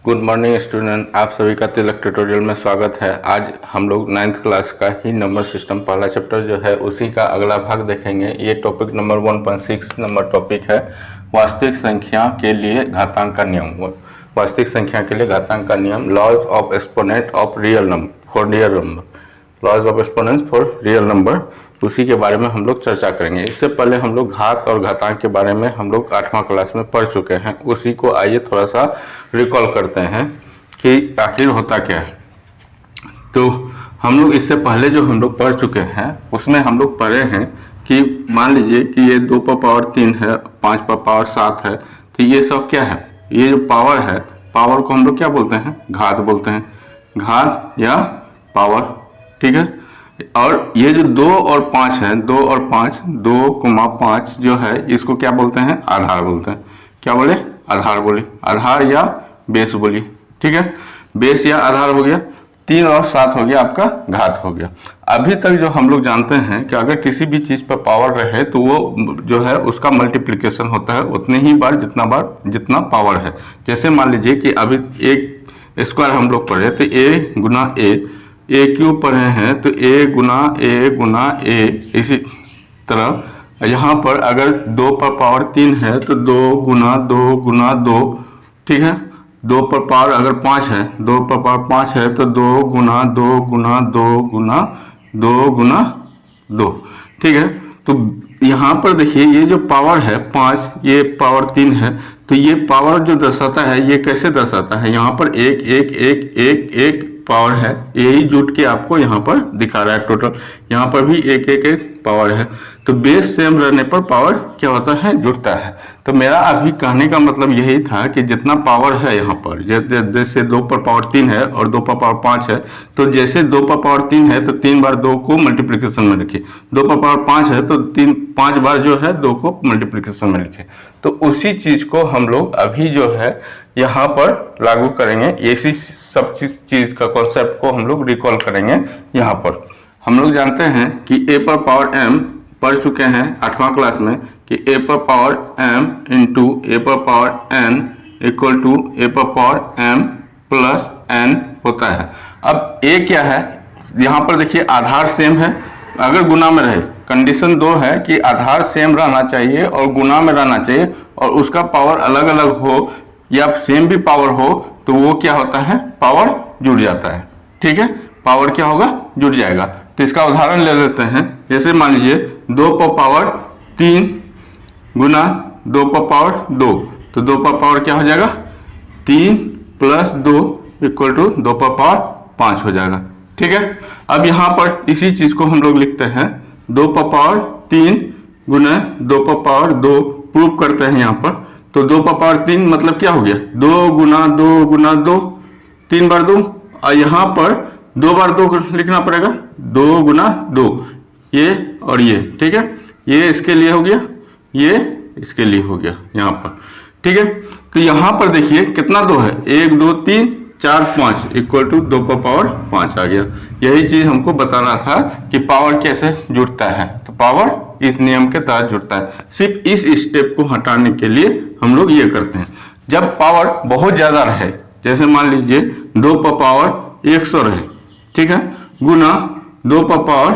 Good morning student, आप सभी का तिलक ट्यूटोरियल में स्वागत है। आज हम लोग 9th क्लास का ही नंबर सिस्टम पहला चैप्टर जो है उसी का अगला भाग देखेंगे। ये टॉपिक नंबर 1.6 नंबर टॉपिक है, वास्तविक संख्या के लिए घातांक का नियम। वास्तविक संख्या के लिए घातांक का नियम, laws of exponent of real number for real number, laws of exponent for real number, उसी के बारे में हम लोग चर्चा करेंगे। इससे पहले हम लोग घात और घातांक के बारे में हम लोग 8वां क्लास में पढ़ चुके हैं। उसी को आइए थोड़ा सा रिकॉल करते हैं कि आखिर होता क्या है। तो हम लोग इससे पहले जो हम लोग पढ़ चुके हैं उसमें हम लोग पढ़े हैं कि मान लीजिए कि ये 2 पर पावर 3 है, 5 पर पावर 7 है, तो ये सब क्या है, ये जो पावर है, पावर को हम लोग क्या बोलते हैं, घात बोलते हैं, घात या पावर, ठीक है। और ये जो 2 और 5 है, 2 और 5, 2,5 जो है, इसको क्या बोलते हैं, आधार बोलते हैं। क्या बोले, आधार बोले, आधार या बेस बोली, ठीक है। बेस या आधार हो गया, 3 और 7 हो गया आपका घात हो गया। अभी तक जो हम लोग जानते हैं कि अगर किसी भी चीज पर पावर रहे तो वो जो है उसका मल्टीप्लिकेशन होता है उतने ही बार जितना पावर है। जैसे मान लीजिए कि अभी एक स्क्वायर हम लोग पढ़े तो a गुना ए क्यूब पढ़े हैं तो a गुना ए, इसी तरह यहाँ पर अगर 2 पर पावर 3 है तो 2 गुना 2, ठीक है। 2 पर पावर अगर 5 है, 2 पर पावर 5 है तो 2 गुना 2, ठीक है। तो यहाँ पर देखिए ये जो पावर है 5, ये पावर 3 है, तो ये पावर जो दर्शाता है ये कैसे दर्शाता है, यहाँ पर एक पावर है, यही जुट के आपको यहाँ पर दिखा रहा है। टोटल यहाँ पर भी एक पावर है, तो बेस सेम रहने पर पावर क्या होता है, जुटता है। तो मेरा अभी कहने का मतलब यही था कि जितना पावर है यहाँ पर, जैसे 2 पर पावर 3 है और 2 पर पावर 5 है, तो जैसे 2 पर पावर 3 है तो 3 बार 2 को मल्टीप्लिकेशन में रखिए, 2 पर पावर 5 है तो 5 बार जो है 2 को मल्टीप्लिकेशन में लिखिए। तो उसी चीज को हम लोग अभी जो है यहाँ पर लागू करेंगे। इसी सब चीज का कॉन्सेप्ट को हम लोग रिकॉल करेंगे। यहाँ पर हम लोग जानते हैं कि a पर पावर m पढ़ चुके हैं 8वां क्लास में कि a पर पावर m इंटू a पर power n equal to a पर पावर m प्लस n होता है। अब a क्या है, यहाँ पर देखिए आधार सेम है, अगर गुना में रहे, कंडीशन 2 है कि आधार सेम रहना चाहिए और गुना में रहना चाहिए और उसका पावर अलग अलग हो या सेम भी पावर हो तो वो क्या होता है, पावर जुड़ जाता है, ठीक है। पावर क्या होगा, जुड़ जाएगा। तो इसका उदाहरण ले लेते हैं। जैसे मान लीजिए 2 पर पावर 3 गुना 2 पर पावर 2, तो 2 पर पावर क्या हो जाएगा, 3 प्लस 2 इक्वल टू 2 पर पावर 5 हो जाएगा, ठीक है। अब यहाँ पर इसी चीज को हम लोग लिखते हैं 2 पर पावर 3 गुना 2 पर पावर 2, प्रूव करते हैं यहाँ पर। तो 2 पर पावर 3 मतलब क्या हो गया, 2 गुना 2, 3 बार 2, और यहाँ पर 2 बार 2 लिखना पड़ेगा, 2 गुना 2, ये और ये, ठीक है। ये इसके लिए हो गया, ये इसके लिए हो गया यहाँ पर, ठीक है। तो यहाँ पर देखिए कितना 2 है, 1 2 3 4 5 इक्वल टू 2 पर पावर 5 आ गया। यही चीज हमको बताना था कि पावर कैसे जुड़ता है। तो पावर इस नियम के तहत जुड़ता है। सिर्फ इस स्टेप को हटाने के लिए हम लोग ये करते हैं। जब पावर बहुत ज्यादा रहे, जैसे मान लीजिए 2 पर पावर 100 रहे, ठीक है, गुना 2 पर पावर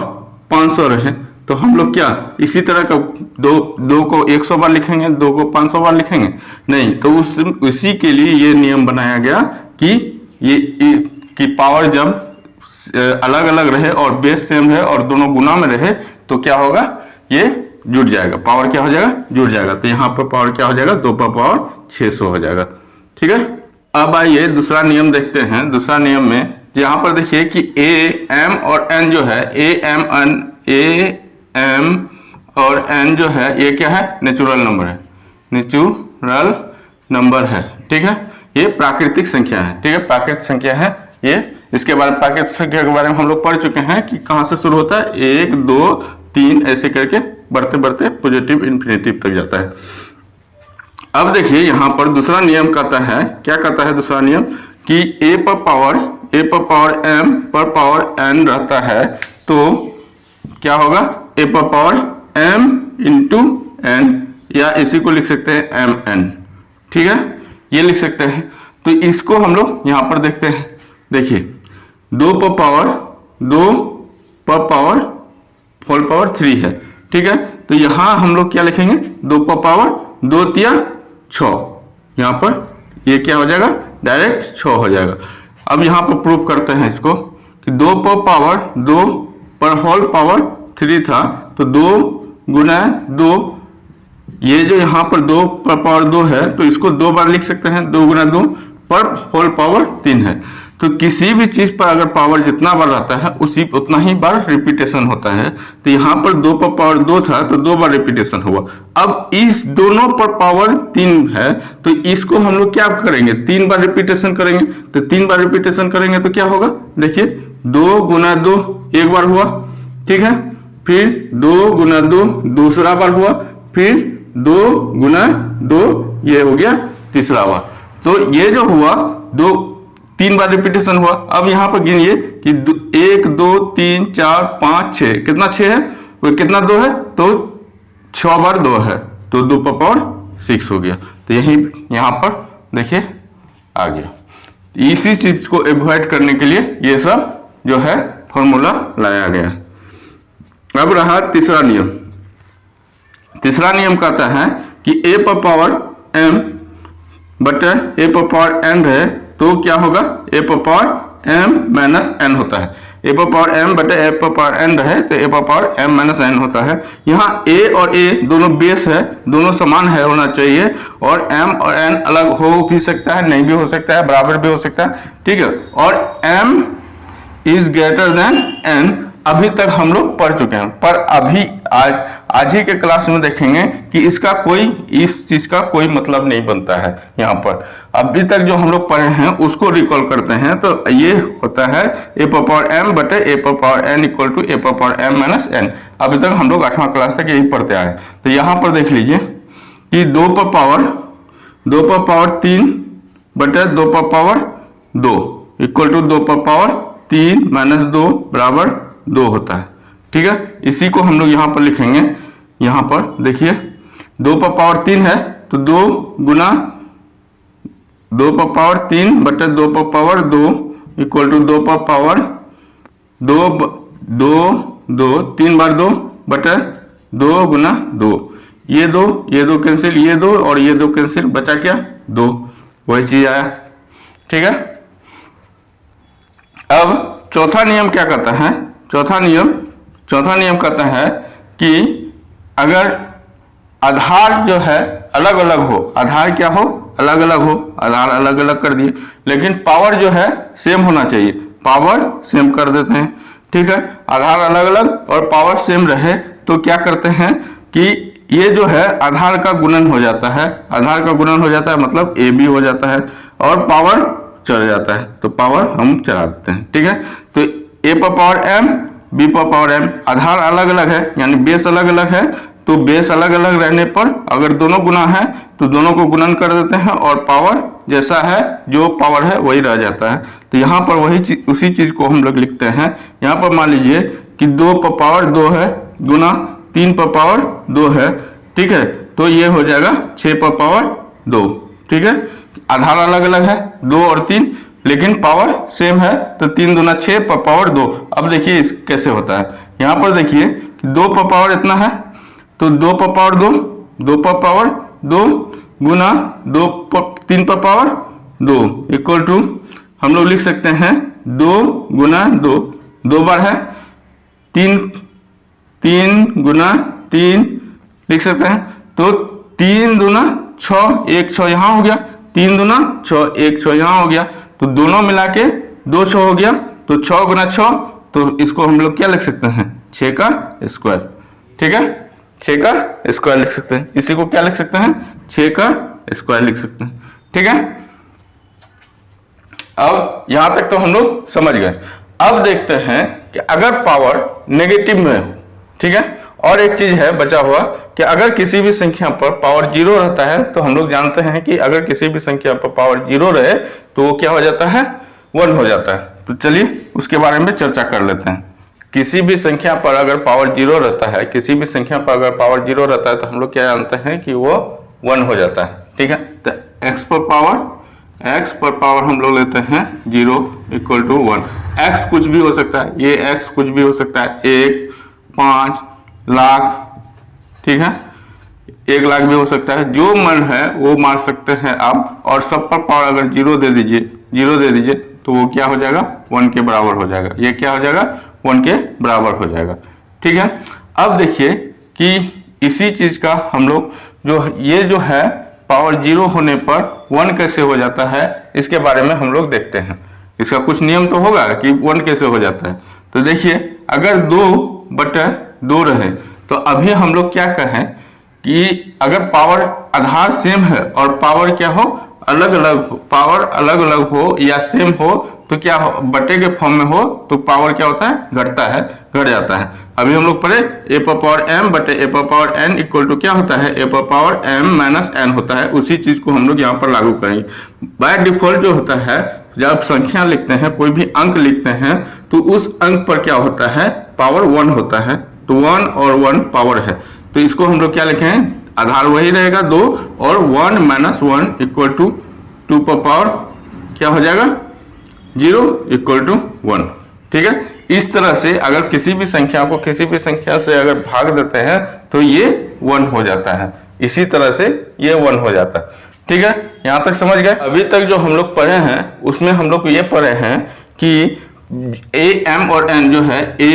500 रहे, तो हम लोग क्या इसी तरह का 2 को 100 बार लिखेंगे, 2 को 500 बार लिखेंगे, नहीं। तो उसी के लिए ये नियम बनाया गया कि पावर जब अलग अलग रहे और बेस सेम रहे और दोनों गुना में रहे तो क्या होगा, ये जुड़ जाएगा, पावर क्या हो जाएगा, जुड़ जाएगा। तो यहाँ पर पावर क्या हो जाएगा, 2 पर पावर 600 हो जाएगा, ठीक है। अब आइए दूसरा नियम देखते हैं। दूसरा नियम में यहाँ पर देखिए कि a m और n जो है, a m और n जो है ये क्या है, नेचुरल नंबर है, नेचुरल नंबर है, ठीक है। ये प्राकृतिक संख्या है, ठीक है, प्राकृतिक संख्या है ये। इसके बारे में प्राकृतिक संख्या के बारे में हम लोग पढ़ चुके हैं कि कहाँ से शुरू होता है, 1 2 3 ऐसे करके बढ़ते बढ़ते पॉजिटिव इन्फिनिटिव तक जाता है। अब देखिए यहाँ पर दूसरा नियम कहता है, क्या कहता है दूसरा नियम, कि a पर पावर m पर पावर n रहता है, तो क्या होगा, a पर पावर m इंटू n, या इसी को लिख सकते हैं mn, ठीक है, ये लिख सकते हैं। तो इसको हम लोग यहां पर देखते हैं। देखिए 2 पर पावर होल पावर 3 है, ठीक है। तो यहां हम लोग क्या लिखेंगे, 2 पर पावर 2 तिया 6, यहां पर ये क्या हो जाएगा, डायरेक्ट 6 हो जाएगा। अब यहां पर प्रूव करते हैं इसको कि 2 पर पावर 2 पर होल पावर 3 था, तो 2 गुना 2, ये जो यहाँ पर 2 पर पावर 2 है तो इसको 2 बार लिख सकते हैं, 2 गुना 2 पर होल पावर 3 है। तो किसी भी चीज पर अगर पावर जितना बार रहता है उसी उतना ही बार रिपीटेशन होता है। तो यहाँ पर 2 पर पावर 2 था तो 2 बार रिपीटेशन हुआ। अब इस दोनों पर पावर 3 है तो इसको हम लोग क्या करेंगे, 3 बार रिपीटेशन करेंगे। तो 3 बार रिपीटेशन करेंगे तो क्या होगा, देखिए 2 गुना 2 एक बार हुआ, ठीक है, फिर 2 गुना 2 दूसरा बार हुआ, फिर 2 गुना 2 ये हो गया तीसरा बार। तो ये जो हुआ 3 बार रिपीटेशन हुआ। अब यहां पर गिनिए कि 1 2 3 4 5 6, कितना 6 है, वो कितना 2 है, तो 6 बार 2 है, तो 2 पर पावर 6 हो गया। तो यही यहां पर देखिए आ गया। इसी चीज को एवॉइड करने के लिए ये सब जो है फॉर्मूला लाया गया। अब रहा तीसरा नियम। तीसरा नियम कहता है कि a पर पावर m बटे a पर पावर n है तो क्या होगा, a पर पावर m माइनस n होता है। a पर पावर m बटे a पर पावर n है तो a पर पावर m माइनस n होता है। यहाँ a और a दोनों बेस है, दोनों समान है होना चाहिए, और m और n अलग हो भी सकता है, नहीं भी हो सकता है, बराबर भी हो सकता है, ठीक है। और m is greater than n अभी तक हम लोग पढ़ चुके हैं, पर अभी आज ही के क्लास में देखेंगे कि इसका कोई, इस चीज का कोई मतलब नहीं बनता है। यहाँ पर अभी तक जो हम लोग पढ़े हैं उसको रिकॉल करते हैं तो ये होता है a पर पावर m बटे a पर power n equal to a पर पावर m माइनस n। अभी तक हम लोग 8वां क्लास तक यही पढ़ते आए। तो यहाँ पर देख लीजिए कि 2 पर पावर 3 बटे 2 पर पावर 2 इक्वल टू 2 पर पावर 3 माइनस 2 बराबर 2 होता है, ठीक है। इसी को हम लोग यहाँ पर लिखेंगे। यहाँ पर देखिए 2 पर पावर 3 है तो 2 गुना 2 पर पावर 3 बटे 2 पर पावर 2 इक्वल टू 2 पर पावर 2 3 बार 2 बटे 2 गुना 2, ये 2 कैंसिल, ये 2 और ये 2 कैंसिल, बचा क्या 2, वही चीज आया, ठीक है। अब चौथा नियम क्या कहता है, चौथा नियम कहता है कि अगर आधार जो है अलग अलग हो, आधार क्या हो, अलग अलग हो, आधार अलग अलग कर दिए, लेकिन पावर जो है सेम होना चाहिए, पावर सेम कर देते हैं, ठीक है। आधार अलग अलग और पावर सेम रहे तो क्या करते हैं कि ये जो है आधार का गुणन हो जाता है, आधार का गुणन हो जाता है मतलब ए बी हो जाता है और पावर चढ़ जाता है, तो पावर हम चढ़ा देते हैं, ठीक है। तो ए पर पावर m बी पर पावर m, आधार अलग अलग है यानी बेस अलग अलग है, तो बेस अलग अलग रहने पर अगर दोनों गुना है तो दोनों को गुणन कर देते हैं और पावर जैसा है, जो पावर है वही रह जाता है। तो यहाँ पर वही उसी चीज को हम लोग लिखते हैं। यहाँ पर मान लीजिए कि 2 पर पावर 2 है गुना 3 पर पावर 2 है, ठीक है, तो ये हो जाएगा 6 पर पावर 2, ठीक है। आधार अलग अलग है 2 और 3, लेकिन पावर सेम है तो 3 दूना 6 पर पावर 2। अब देखिए कैसे होता है, यहाँ पर देखिए कि 2 पर पावर इतना है तो 2 पर पावर 2 पर पावर 2 गुना 3 पर पावर 2 इक्वल टू हम लोग लिख सकते हैं 2 गुना 2 बार है 3 गुना 3 लिख सकते हैं, तो 3 दूना 6, 1 6 यहाँ हो गया, 3 दूना 6, 1 6 यहाँ हो गया, तो दोनों मिला के 2 6 हो गया, तो 6 गुना 6, तो इसको हम लोग क्या लिख सकते हैं 6 का स्क्वायर, ठीक है, 6 का स्क्वायर लिख सकते हैं। इसी को क्या लिख सकते हैं 6 का स्क्वायर लिख सकते हैं, ठीक है। अब यहां तक तो हम लोग समझ गए। अब देखते हैं कि अगर पावर नेगेटिव में हो, ठीक है, और एक चीज है बचा हुआ कि अगर किसी भी संख्या पर पावर 0 रहता है तो हम लोग जानते हैं कि अगर किसी भी संख्या पर पावर 0 रहे तो वो क्या हो जाता है 1 हो जाता है। तो चलिए उसके बारे में चर्चा कर लेते हैं। किसी भी संख्या पर अगर पावर 0 रहता है, किसी भी संख्या पर अगर पावर 0 रहता है तो हम लोग क्या जानते हैं कि वो 1 हो जाता है, ठीक है। तो x पर पावर x पर पावर हम लोग लेते हैं 0 इक्वल टू 1। x कुछ भी हो सकता है, ये x कुछ भी हो सकता है, 1, 5, लाख, ठीक है, 1 लाख भी हो सकता है, जो मन है वो मार सकते हैं आप। और सब पर पावर अगर 0 दे दीजिए, 0 दे दीजिए तो वो क्या हो जाएगा, 1 के बराबर हो जाएगा। ये क्या हो जाएगा, 1 के बराबर हो जाएगा, ठीक है। अब देखिए कि इसी चीज का हम लोग जो ये जो है पावर 0 होने पर 1 कैसे हो जाता है, इसके बारे में हम लोग देखते हैं। इसका कुछ नियम तो होगा कि 1 कैसे हो जाता है। तो देखिए अगर 2/2 रहे तो अभी हम लोग क्या कहें कि अगर पावर आधार सेम है और पावर क्या हो, अलग अलग हो, पावर अलग अलग हो या सेम हो तो क्या हो, बटे के फॉर्म में हो तो पावर क्या होता है, घटता है, घट जाता है। अभी हम लोग पढ़े a पर पावर m बटे a पर पावर n इक्वल टू क्या होता है, a पर पावर m माइनस n होता है। उसी चीज को हम लोग यहाँ पर लागू करेंगे। बाय डिफॉल्ट जो होता है जब संख्या लिखते हैं, कोई भी अंक लिखते हैं तो उस अंक पर क्या होता है, पावर 1 होता है। तो 1 और 1 पावर है, तो इसको हम लोग क्या लिखें, आधार वही रहेगा 2 और 1 माइनस 1 इक्वल टू 2 पर पावर क्या हो जाएगा 0 इक्वल टू 1, ठीक है। इस तरह से अगर किसी भी संख्या को किसी भी संख्या से अगर भाग देते हैं तो ये 1 हो जाता है। इसी तरह से ये 1 हो जाता है, ठीक है। यहां तक समझ गए। अभी तक जो हम लोग पढ़े हैं उसमें हम लोग ये पढ़े हैं कि a m और n जो है, a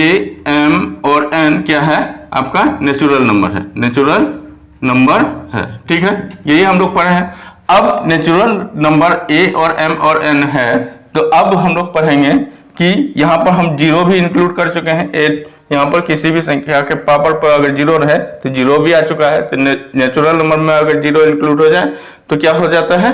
m और n क्या है, आपका नेचुरल नंबर है, नेचुरल नंबर है, ठीक है। यही हम लोग पढ़े हैं। अब नेचुरल नंबर a और m और n है तो अब हम लोग पढ़ेंगे कि यहाँ पर हम 0 भी इंक्लूड कर चुके हैं। यहाँ पर किसी भी संख्या के पावर पर अगर 0 रहे तो 0 भी आ चुका है। तो नेचुरल नंबर में अगर 0 इंक्लूड हो जाए तो क्या हो जाता है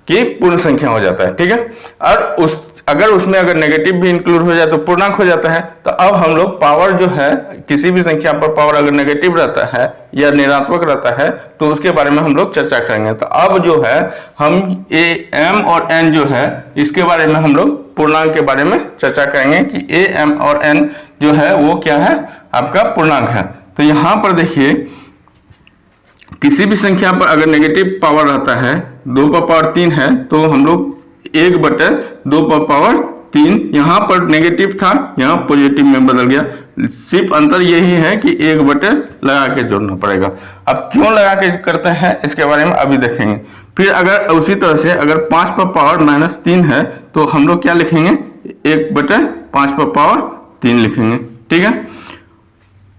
कि पूर्ण संख्या हो जाता है, ठीक है। और अगर उसमें अगर नेगेटिव भी इंक्लूड हो जाए तो पूर्णांक हो जाता है। तो अब हम लोग पावर जो है, किसी भी संख्या पर पावर अगर नेगेटिव रहता है या ऋणात्मक रहता है तो उसके बारे में हम लोग चर्चा करेंगे। तो अब जो है हम a m और n जो है इसके बारे में हम लोग पूर्णांक के बारे में चर्चा करेंगे कि a m और n जो है वो क्या है, आपका पूर्णांक है। तो यहाँ पर देखिए किसी भी संख्या पर अगर नेगेटिव पावर रहता है, 2 पर पावर 3 है तो हम लोग 1/2 पर पावर 3, यहाँ पर नेगेटिव था यहाँ पॉजिटिव में बदल गया। सिर्फ अंतर यही है कि 1 लगा के जोड़ना पड़ेगा। अब क्यों लगा के करते हैं इसके बारे में अभी देखेंगे। फिर अगर उसी तरह से अगर 5 पर पावर -3 है तो हम लोग क्या लिखेंगे, 1/5 पर पावर 3 लिखेंगे, ठीक है।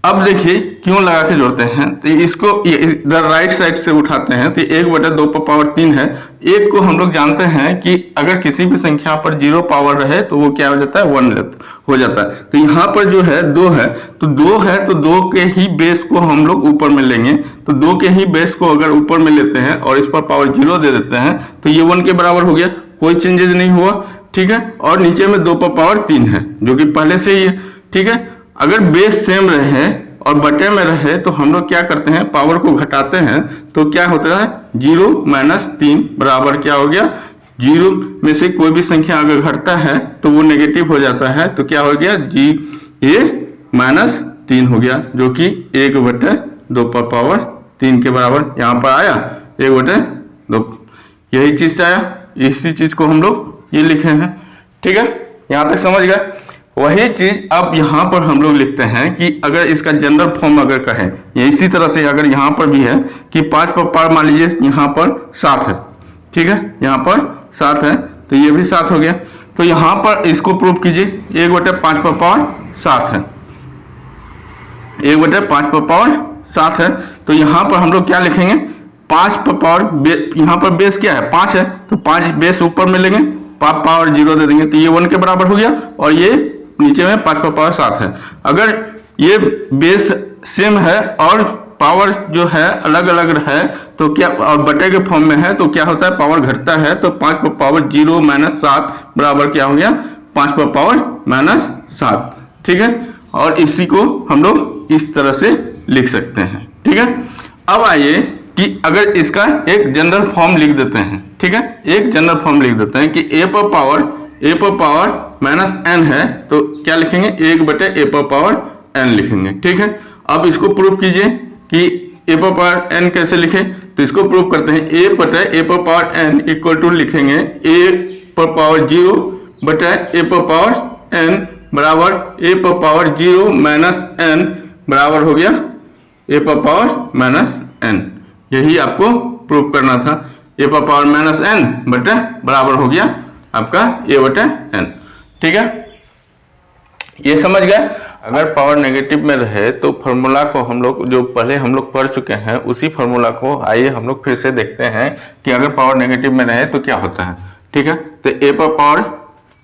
अब देखिए क्यों लगा के जोड़ते हैं, तो इसको इधर राइट साइड से उठाते हैं तो 1/2 पर पावर 3 है। एक को हम लोग जानते हैं कि अगर किसी भी संख्या पर 0 पावर रहे तो वो क्या हो जाता है, 1 हो जाता है। तो यहाँ पर जो है 2 है तो 2 है तो 2 के ही बेस को हम लोग ऊपर में लेंगे। तो 2 के ही बेस को अगर ऊपर में लेते हैं और इस पर पावर 0 दे देते हैं तो ये 1 के बराबर हो गया, कोई चेंजेस नहीं हुआ, ठीक है। और नीचे में 2 पर पावर 3 है जो कि पहले से ही है, ठीक है। अगर बेस सेम रहे और बटे में रहे तो हम लोग क्या करते हैं, पावर को घटाते हैं तो क्या होता है, 0 - 3 बराबर क्या हो गया, 0 में से कोई भी संख्या अगर घटता है तो वो नेगेटिव हो जाता है। तो क्या हो गया, -3 हो गया जो कि 1/2 पर पावर 3 के बराबर यहाँ पर आया, 1/2 यही चीज आया। इसी चीज को हम लोग ये लिखे हैं, ठीक है। यहाँ तक समझ गए। वही चीज अब यहाँ पर हम लोग लिखते हैं कि अगर इसका जनरल फॉर्म अगर कहें, या इसी तरह से अगर यहाँ पर भी है कि 5 पर पावर मान लीजिए यहाँ पर 7 है, ठीक है, यहाँ पर 7 है तो ये भी 7 हो गया। तो यहाँ पर इसको प्रूव कीजिए, 1/5 पर पावर 7 है, 1/5 पर पावर 7 है। तो यहाँ पर हम लोग क्या लिखेंगे, 5 पर पावर यहाँ पर बेस क्या है, 5 है तो 5 बेस ऊपर में लेंगे, पावर 0 दे देंगे तो ये 1 के बराबर हो गया। और ये नीचे में 5 पर पावर 7 है। अगर ये बेस सेम है और पावर जो है अलग अलग है तो क्या, और बटे के फॉर्म में है तो क्या होता है, पावर घटता है। तो 5 पर पावर 0 - 7 बराबर क्या हो गया, 5 पर पावर -7, ठीक है। और इसी को हम लोग इस तरह से लिख सकते हैं, ठीक है। अब आइए कि अगर इसका एक जनरल फॉर्म लिख देते हैं, ठीक है, एक जनरल फॉर्म लिख देते हैं कि a पर पावर -n है तो क्या लिखेंगे, 1/a पर पावर n लिखेंगे, ठीक है। अब इसको प्रूव कीजिए कि ए पर पावर एन कैसे लिखे, तो इसको प्रूव करते हैं। ए बटा ए पर पावर एन इक्वल टू लिखेंगे ए पर पावर 0 बटा ए पर पावर एन बराबर ए पर पावर 0 माइनस एन बराबर हो गया ए पर पावर माइनस एन। यही आपको प्रूव करना था। ए पर पावर माइनस एन बटा बराबर हो गया आपका ए बटा एन। ठीक है, ये समझ गए। अगर पावर नेगेटिव में रहे तो फॉर्मूला को हम लोग जो पहले हम लोग पढ़ चुके हैं उसी फॉर्मूला को आइए हम लोग फिर से देखते हैं कि अगर पावर नेगेटिव में रहे तो क्या होता है। ठीक है, तो ए पर पावर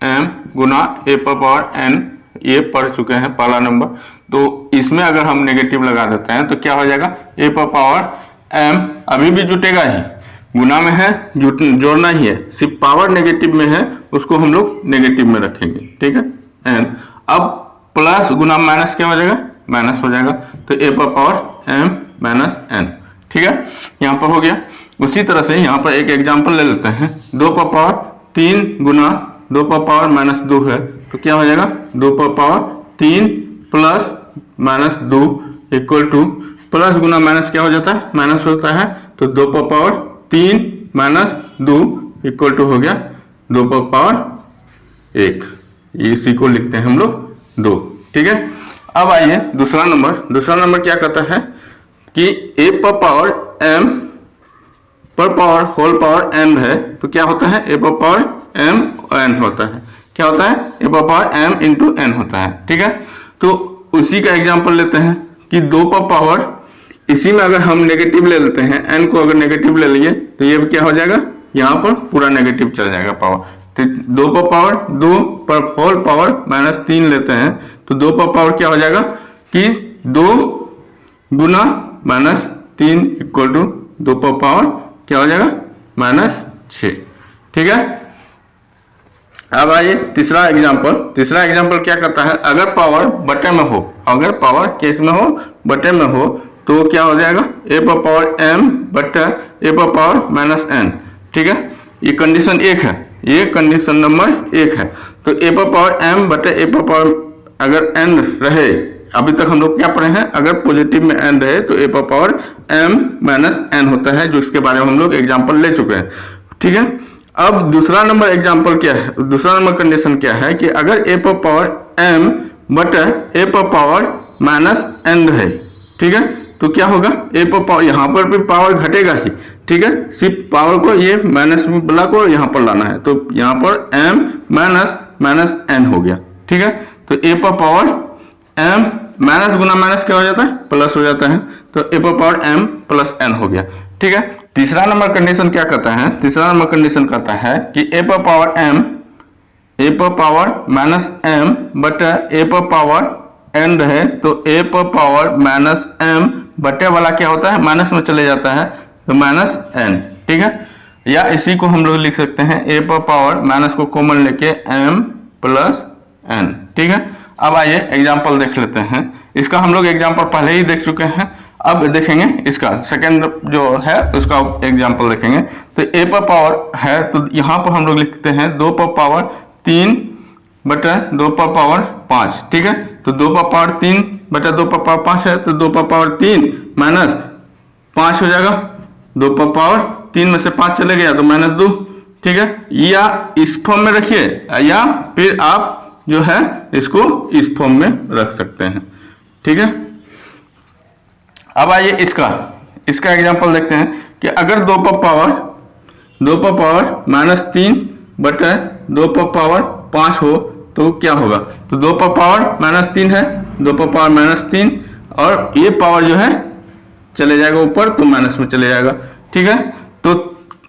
एम गुना ए पर पावर एन, ये पढ़ चुके हैं पहला नंबर। तो इसमें अगर हम नेगेटिव लगा देते हैं तो क्या हो जाएगा, ए पर पावर एम अभी भी जुटेगा ही, गुना में है जोड़ना ही है, सिर्फ पावर नेगेटिव में है उसको हम लोग नेगेटिव में रखेंगे। ठीक है, एन अब प्लस गुना माइनस क्या हो जाएगा, माइनस हो जाएगा। तो ए पर पावर एम माइनस एन। ठीक है, यहाँ पर हो गया। उसी तरह से यहाँ पर एक एग्जांपल ले लेते हैं। 2 पर पावर 3 गुना 2 पर पावर माइनस 2 है तो क्या हो जाएगा, 2 पर power 3 plus minus 2 equal to plus गुना माइनस क्या हो जाता है, माइनस होता है। तो 2 पर पावर 3 माइनस 2 इक्वल टू हो गया 2 पर पावर 1। इसी को लिखते हैं हम लोग 2। ठीक है, अब आइए दूसरा नंबर क्या कहता है कि ए पर पावर एम पर पावर होल पावर एन है तो क्या होता है, ए पर पावर एम एन होता है। क्या होता है, ए पर पावर एम इंटू एन होता है। ठीक है, तो उसी का एग्जांपल लेते हैं कि 2 पर पावर, इसी में अगर हम नेगेटिव ले लेते हैं, एन को अगर नेगेटिव ले लिए तो ये क्या हो जाएगा, यहाँ पर पूरा नेगेटिव चल जाएगा पावर। तो 2 पर पावर 2 पर होल पावर माइनस 3 लेते हैं तो 2 पर पावर क्या हो जाएगा कि 2 गुना माइनस 3 इक्वल टू 2 पर पावर क्या हो जाएगा, माइनस 6। ठीक है, अब आइए तीसरा एग्जांपल क्या करता है, अगर पावर बटे में हो, अगर पावर केस में हो बटे में हो तो क्या हो जाएगा, ए पर पावर एम बटा ए पर पावर माइनस एन। ठीक है, ये कंडीशन 1 है, ये कंडीशन नंबर 1 है। तो ए पर पावर एम बटे ए पर पावर अगर एन रहे, अभी तक हम लोग क्या पढ़े हैं, अगर पॉजिटिव में एन रहे तो ए पर पावर एम माइनस एन होता है, जो इसके बारे में हम लोग एग्जांपल ले चुके हैं। ठीक है, अब दूसरा नंबर एग्जांपल क्या है, दूसरा नंबर कंडीशन क्या है कि अगर ए पर पावर एम बटे ए पर पावर माइनस एन रहे। ठीक है, तो क्या होगा, ए पर पावर, यहाँ पर भी पावर घटेगा ही। ठीक है, सिर्फ पावर को ये माइनस वाला को यहाँ पर लाना है, तो यहाँ पर एम माइनस माइनस एन हो गया। ठीक है, तो ए पर पावर एम माइनस गुना माइनस क्या हो जाता है, प्लस हो जाता है। तो ए पर पावर एम प्लस एन हो गया। ठीक है, तीसरा नंबर कंडीशन क्या कहता है, तीसरा नंबर कंडीशन कहता है कि ए पर पावर एम, ए पर पावर माइनस एम बटा ए पर पावर एन रहे तो ए पर पावर माइनस एम बटे वाला क्या होता है, माइनस में चले जाता है तो माइनस एन। ठीक है, या इसी को हम लोग लिख सकते हैं ए पर पावर माइनस को कॉमन लेके एम प्लस एन। ठीक है, अब आइए एग्जांपल देख लेते हैं। इसका हम लोग एग्जांपल पहले ही देख चुके हैं, अब देखेंगे इसका सेकंड जो है उसका एग्जांपल देखेंगे। तो ए पर पावर है तो यहाँ पर हम लोग लिखते हैं 2 पर पावर 3 बटा 2 पर पावर 5। ठीक है, तो 2 पर पावर 3 बटा 2 पर पावर 5 है तो 2 पर पावर 3 माइनस 5 हो जाएगा। 2 पर पावर 3 में से 5 चले गया तो माइनस 2। ठीक है, या इस फॉर्म में रखिए या फिर आप जो है इसको इस फॉर्म में रख सकते हैं। ठीक है, अब आइए इसका एग्जांपल देखते हैं कि अगर 2 पर पावर माइनस 3 बटा 2 पर पावर 5 हो तो क्या होगा, तो 2 पर पावर माइनस 3 है, 2 पर पावर माइनस 3 और ये पावर जो है चले जाएगा ऊपर तो माइनस में चले जाएगा। ठीक है, तो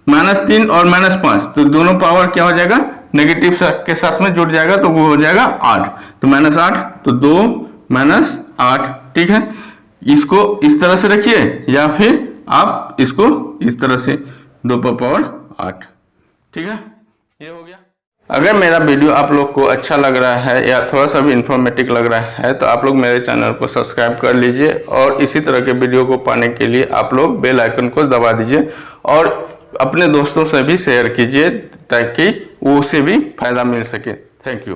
माइनस 3 और माइनस 5 तो दोनों पावर क्या हो जाएगा, नेगेटिव के साथ में जुड़ जाएगा तो वो हो जाएगा 8। तो माइनस 8 तो 2 माइनस 8। ठीक है, इसको इस तरह से रखिए या फिर आप इसको इस तरह से 2 पर पावर 8। ठीक है, ये हो गया। अगर मेरा वीडियो आप लोग को अच्छा लग रहा है या थोड़ा सा भी इंफॉर्मेटिव लग रहा है तो आप लोग मेरे चैनल को सब्सक्राइब कर लीजिए और इसी तरह के वीडियो को पाने के लिए आप लोग बेल आइकन को दबा दीजिए और अपने दोस्तों से भी शेयर कीजिए ताकि उसे भी फायदा मिल सके। Thank you.